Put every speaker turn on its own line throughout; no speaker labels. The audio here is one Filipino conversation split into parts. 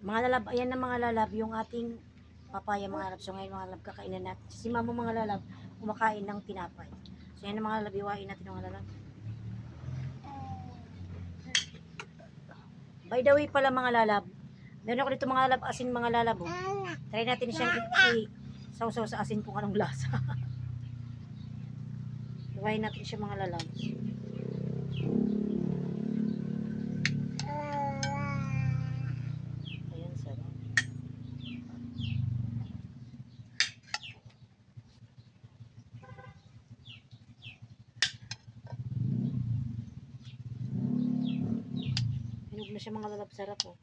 Mga lalab, ayan na mga lalab, yung ating papaya mga lalab. So ngayon mga lalab, kakainin natin. Si mama mga lalab, kumakain ng tinapay. So yan na mga lalab, iwain natin mga lalab. By the way pala mga lalab, meron ako dito mga lalab, asin mga lalab. Oh. Try natin siyang i-sausaw sa asin kung anong lasa. Iwain natin siya mga lalab. Ayan, sarap. Hinog na siya mga lalab, sarap oh.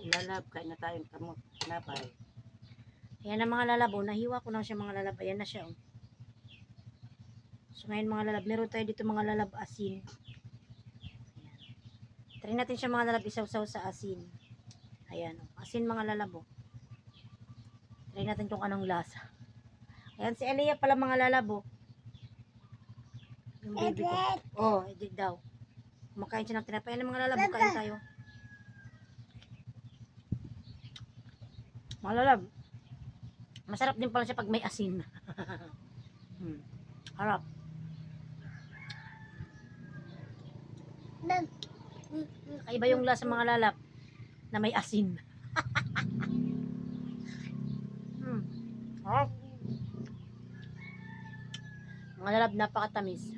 Lalab, kain na tayong kamot. Napay.
Ayan na mga lalab, oh. Nahiwa ko lang siya mga lalab. Ayan na siya, oh. So ngayon mga lalab, meron tayo dito mga lalab asin. Ayan. Try natin siya mga lalab, isaw-saw sa asin. Ayan, oh. Asin mga lalab, oh. Try natin kung anong lasa. Ayan, si Elia pala mga lalab, oh. Yung baby ko. Oh, edit daw. Kumakain siya ng tinapay. Ayan mga lalab, kain tayo. Mga lalab, masarap din pala siya pag may asin. Harap. Kaiba yung lasa mga lalab na may asin. Harap. Mga lalab, napakatamis.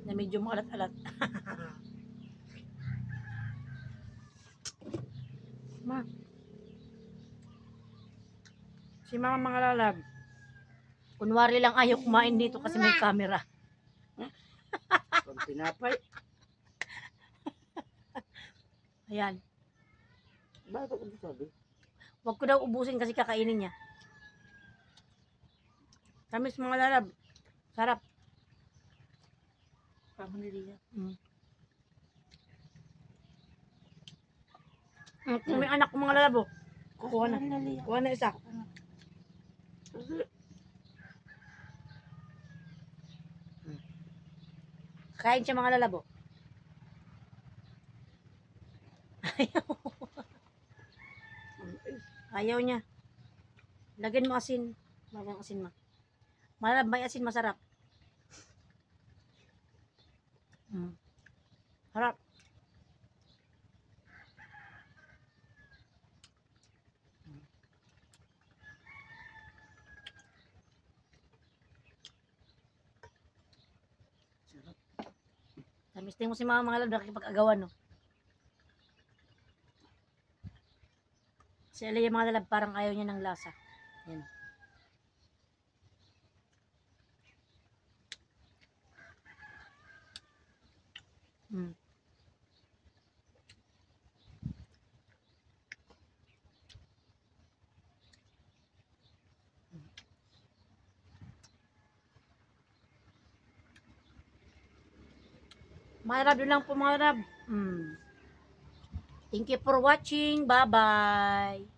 Na medyo maalat-alat. Ma. Si mga lalab, kunwari lang ayaw kumain dito kasi may camera.
Pag tinapay.
Ayan.
Bakit ako sabi?
Huwag ko daw ubusin kasi kakainin niya. Tamis mga lalab. Sarap.
Kamo nila.
Kung may anak ko mga lalab, oh. Kuha na. Kuha na isa. Kain siya mga lalabo. Ayaw. Ayaw niya. Lagyan mo asin. Bagong asin mo. Malalab, may asin, masarap. Harap. Tamis din mo si mga lalab nakikipag-agawan, no? Si Elia yung mga lalab parang ayaw niya ng lasa. Yan. Mga lalab, yun lang po mga lalab. Thank you for watching. Bye-bye.